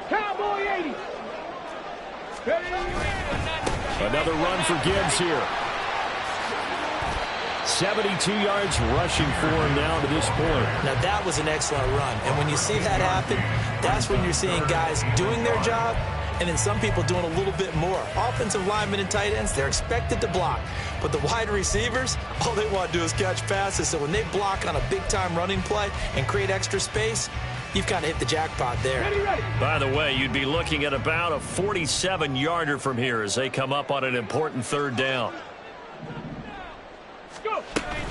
[SPEAKER 3] Cowboy 80.
[SPEAKER 6] Another run for Gibbs here. 72 yards rushing for him now to this point.
[SPEAKER 4] Now, that was an excellent run. And when you see that happen, that's when you're seeing guys doing their job and then some people doing a little bit more. Offensive linemen and tight ends, they're expected to block. But the wide receivers, all they want to do is catch passes. So when they block on a big-time running play and create extra space, you've kind of hit the jackpot there.
[SPEAKER 3] Ready.
[SPEAKER 1] By the way, you'd be looking at about a 47-yarder from here as they come up on an important 3rd down.
[SPEAKER 3] Go.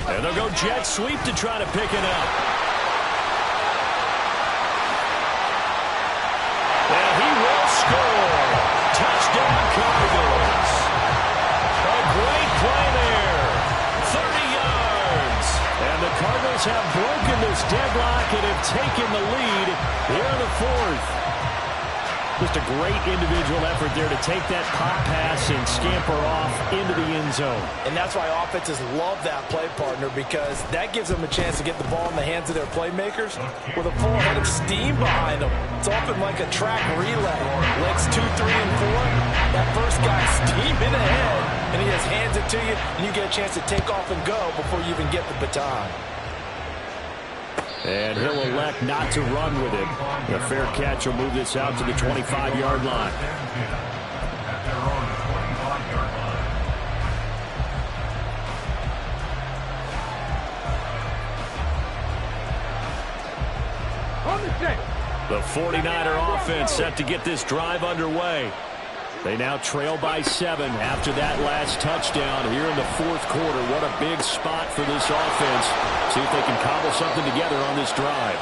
[SPEAKER 1] And they'll go jet sweep to try to pick it up. And he will score. Touchdown, Cardinals. A great play there. 30 yards. And the Cardinals have broken this deadlock and have taken the lead here in the 4th. Just a great individual effort there to take that pop pass and scamper off into the end zone.
[SPEAKER 4] And that's why offenses love that play, partner, because that gives them a chance to get the ball in the hands of their playmakers with a full head of steam behind them. It's often like a track relay. Legs 2, 3, and 4. That first guy's steaming ahead, and he just hands it to you, and you get a chance to take off and go before you even get the baton.
[SPEAKER 6] And he'll elect not to run with it. The fair catch will move this out to the 25-yard line.
[SPEAKER 3] On the set.
[SPEAKER 1] The 49er offense set to get this drive underway. They now trail by 7 after that last touchdown here in the 4th quarter. What a big spot for this offense. See if they can cobble something together on this drive.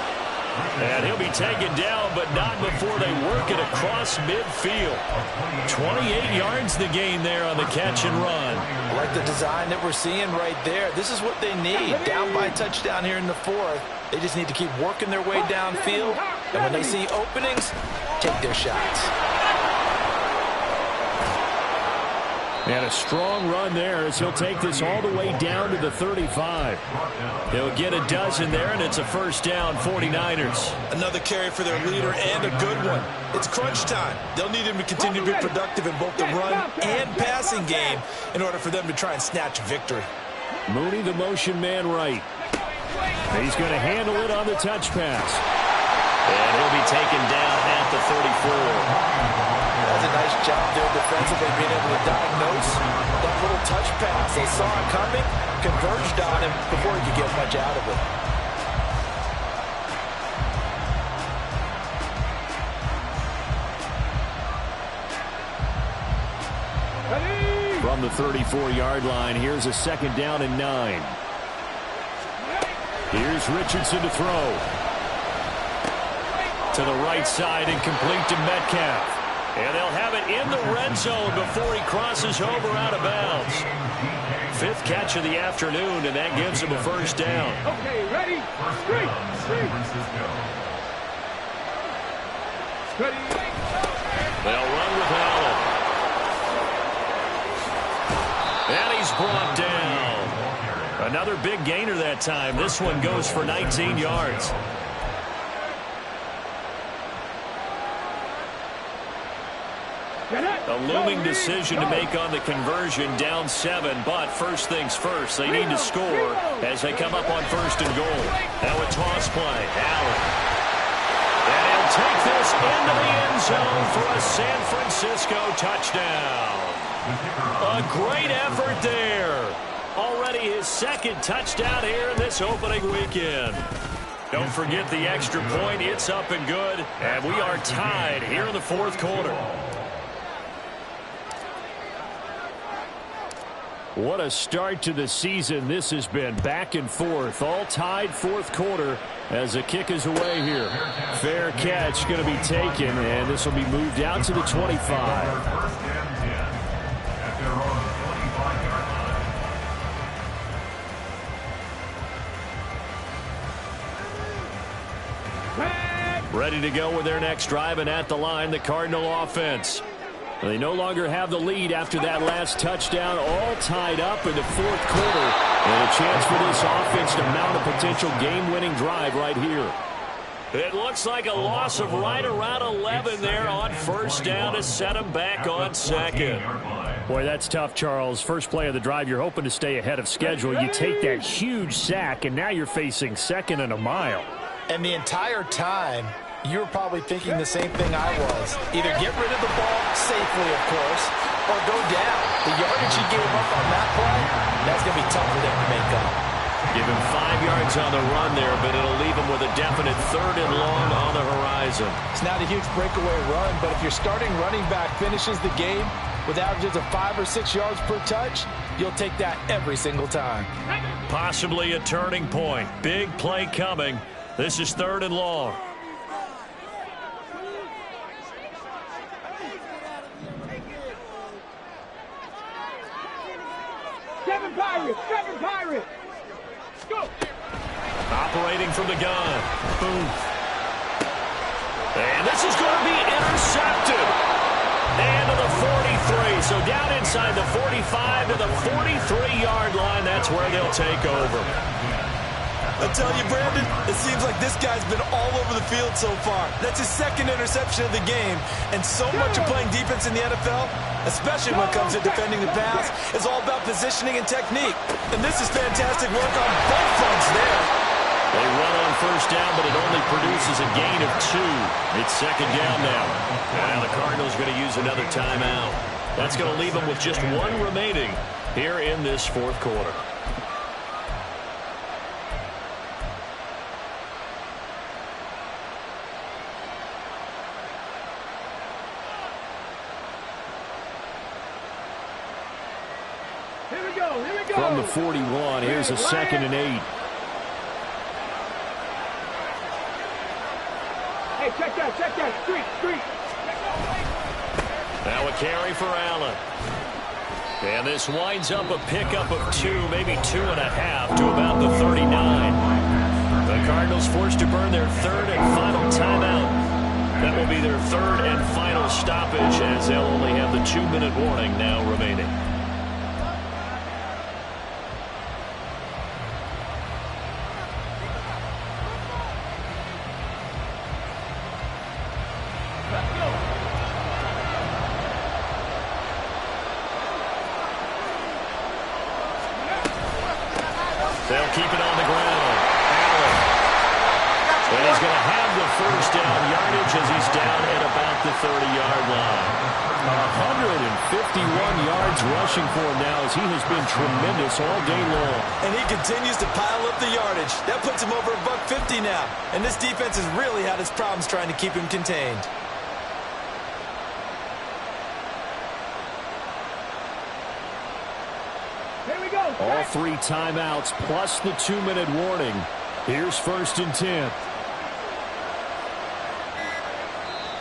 [SPEAKER 1] And he'll be taken down, but not before they work it across midfield. 28 yards the gain there on the catch and run.
[SPEAKER 4] I like the design that we're seeing right there. This is what they need. Down by a touchdown here in the 4th. They just need to keep working their way downfield. And when they see openings, take their shots.
[SPEAKER 6] And a strong run there as he'll take this all the way down to the 35.
[SPEAKER 1] They'll get a dozen there, and it's a 1st down, 49ers.
[SPEAKER 4] Another carry for their leader and a good one. It's crunch time. They'll need him to continue to be productive in both the run and passing game in order for them to try and snatch a victory.
[SPEAKER 6] Mooney, the motion man right. He's going to handle it on the touch pass.
[SPEAKER 1] And he'll be taken down at the 34.
[SPEAKER 4] That's a nice job there defensively, being able to diagnose that little touch pass. They saw it coming, converged on him before he could get much out of
[SPEAKER 3] Ready.
[SPEAKER 6] From the 34-yard line, here's a 2nd down and 9. Here's Richardson to throw.
[SPEAKER 1] To the right side and complete to Metcalf. And they'll have it in the red zone before he crosses over out of bounds. 5th catch of the afternoon, and that gives him a 1st down.
[SPEAKER 3] Okay, ready. Straight. Ready.
[SPEAKER 1] They'll run with Allen. Another big gainer that time. This one goes for 19 yards. A looming decision to make on the conversion, down 7, but first things first, they need to score as they come up on 1st and goal. Now a toss play, Allen. And he'll take this into the end zone for a San Francisco touchdown. A great effort there. Already his 2nd touchdown here in this opening weekend. Don't forget the extra point. It's up and good, and we are tied here in the 4th quarter.
[SPEAKER 6] What a start to the season this has been. Back and forth, all tied 4th quarter as the kick is away here. Fair catch going to be taken, and this will be moved out to the 25.
[SPEAKER 5] First and 10 at their own 25-yard line.
[SPEAKER 1] Ready to go with their next drive, and at the line, the Cardinal offense. They no longer have the lead after that last touchdown, all tied up in the 4th quarter. And a chance for this offense to mount a potential game-winning drive right here. It looks like a loss of right around 11 there on 1st down to set them back on 2nd.
[SPEAKER 6] Boy, that's tough, Charles. First play of the drive, you're hoping to stay ahead of schedule. You take that huge sack, and now you're facing 2nd and a mile.
[SPEAKER 4] And the entire time, you were probably thinking the same thing I was. Either get rid of the ball safely, of course, or go down. The yardage he gave up on that play, that's going to be tough for them to make up.
[SPEAKER 1] Give him 5 yards on the run there, but it'll leave him with a definite 3rd and long on the horizon.
[SPEAKER 4] It's not a huge breakaway run, but if your starting running back finishes the game with averages of 5 or 6 yards per touch, you'll take that every single time.
[SPEAKER 1] Possibly a turning point. Big play coming. This is 3rd and long.
[SPEAKER 3] Seven Pirates! Go!
[SPEAKER 1] Operating from the gun. Boom. And this is going to be intercepted. And to the 43. So down inside the 45 to the 43-yard line. That's where they'll take over.
[SPEAKER 4] I tell you, Brandon, it seems like this guy's been all over the field so far. That's his 2nd interception of the game. And so much of playing defense in the NFL, especially when it comes to defending the pass, is all about positioning and technique. And this is fantastic work on both fronts there.
[SPEAKER 1] They run on 1st down, but it only produces a gain of 2. It's 2nd down now. And the Cardinals going to use another timeout. That's going to leave them with just 1 remaining here in this 4th quarter.
[SPEAKER 6] From the 41, here's a 2nd and 8.
[SPEAKER 3] Hey, check that. Street.
[SPEAKER 1] Now a carry for Allen. And this winds up a pickup of 2, maybe 2.5 to about the 39. The Cardinals forced to burn their 3rd and final timeout. That will be their 3rd and final stoppage as they'll only have the 2-minute warning now remaining. They'll keep it on the ground. Allen. And he's going to have the 1st down yardage as he's down at about the 30-yard line.
[SPEAKER 6] 151 yards rushing for him now as he has been tremendous all day long.
[SPEAKER 4] And he continues to pile up the yardage. That puts him over $150 now. And this defense has really had its problems trying to keep him contained.
[SPEAKER 6] All 3 timeouts plus the 2-minute warning. Here's 1st and 10.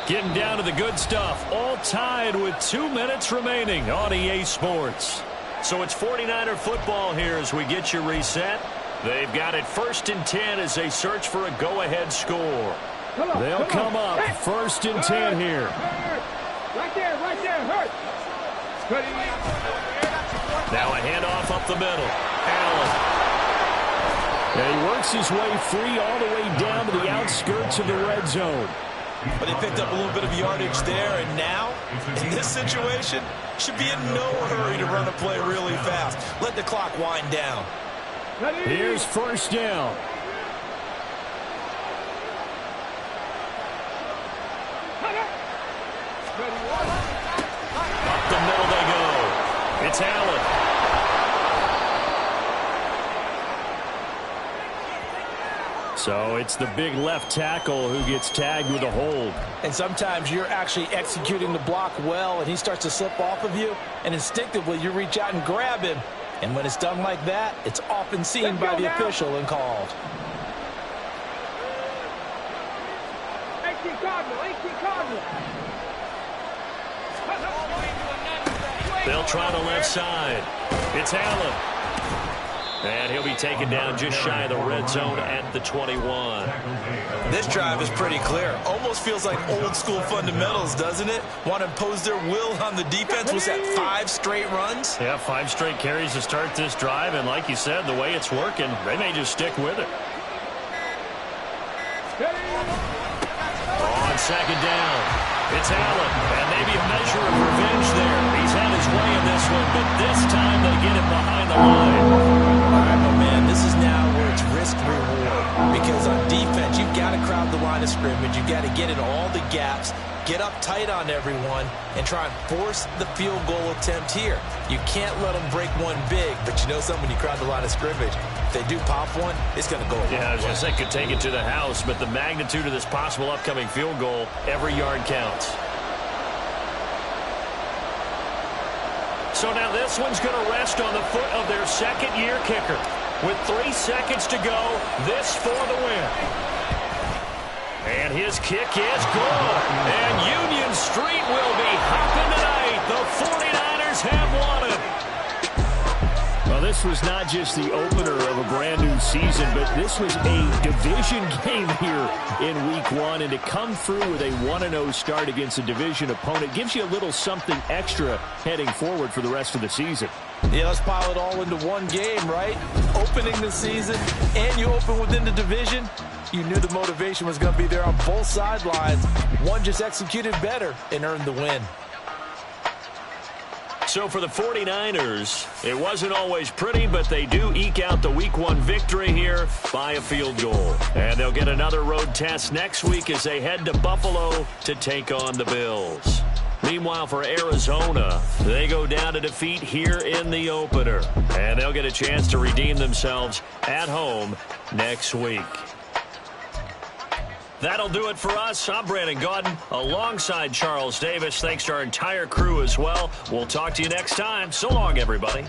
[SPEAKER 1] Getting down to the good stuff. All tied with 2 minutes remaining on EA Sports. So it's 49er football here as we get you reset. They've got it 1st and 10 as they search for a go-ahead score.
[SPEAKER 6] They'll come up 1st and 10 here.
[SPEAKER 3] Right there. Hurt.
[SPEAKER 1] Now a handoff up the middle. Allen.
[SPEAKER 6] And he works his way free all the way down to the outskirts of the red zone.
[SPEAKER 4] But they picked up a little bit of yardage there, and now, in this situation, should be in no hurry to run a play really fast. Let the clock wind down.
[SPEAKER 6] Here's first down.
[SPEAKER 1] Up the middle they go. It's Allen.
[SPEAKER 6] So it's the big left tackle who gets tagged with a hold.
[SPEAKER 4] And sometimes you're actually executing the block well, and he starts to slip off of you, and instinctively you reach out and grab him. And when it's done like that, it's often seen by the official and called.
[SPEAKER 3] 18 Cardinal, 18 Cardinal.
[SPEAKER 1] They'll try the left side. It's Allen. And he'll be taken down just shy of the red zone at the 21.
[SPEAKER 4] This drive is pretty clear. Almost feels like old school fundamentals, doesn't it? Want to impose their will on the defense. Was that 5 straight runs?
[SPEAKER 6] Yeah, 5 straight carries to start this drive. And like you said, the way it's working, they may just stick with it.
[SPEAKER 1] On second down, it's Allen. And maybe a measure of revenge there. He's had his way in this one, but this time they get him behind the line.
[SPEAKER 4] All right, my man, this is now where it's risk-reward. Because on defense, you've got to crowd the line of scrimmage. You've got to get in all the gaps, get up tight on everyone, and try and force the field goal attempt here. You can't let them break one big, but you know something, when you crowd the line of scrimmage, if they do pop one, it's going to go a long way.
[SPEAKER 1] Yeah, I was going to say, could take it to the house, but the magnitude of this possible upcoming field goal, every yard counts. So now this one's going to rest on the foot of their second-year kicker. With 3 seconds to go, this for the win. And his kick is good. And Union Street will be hopping tonight. The 49ers have won it.
[SPEAKER 6] Well, this was not just the opener of a brand-new season, but this was a division game here in Week 1. And to come through with a 1-0 start against a division opponent gives you a little something extra heading forward for the rest of the season.
[SPEAKER 4] Yeah, let's pile it all into one game, right? Opening the season, and you open within the division. You knew the motivation was going to be there on both sidelines. One just executed better and earned the win.
[SPEAKER 1] So for the 49ers, it wasn't always pretty, but they do eke out the Week 1 victory here by a field goal. And they'll get another road test next week as they head to Buffalo to take on the Bills. Meanwhile, for Arizona, they go down to defeat here in the opener. And they'll get a chance to redeem themselves at home next week. That'll do it for us. I'm Brandon Gaudin alongside Charles Davis. Thanks to our entire crew as well. We'll talk to you next time. So long, everybody.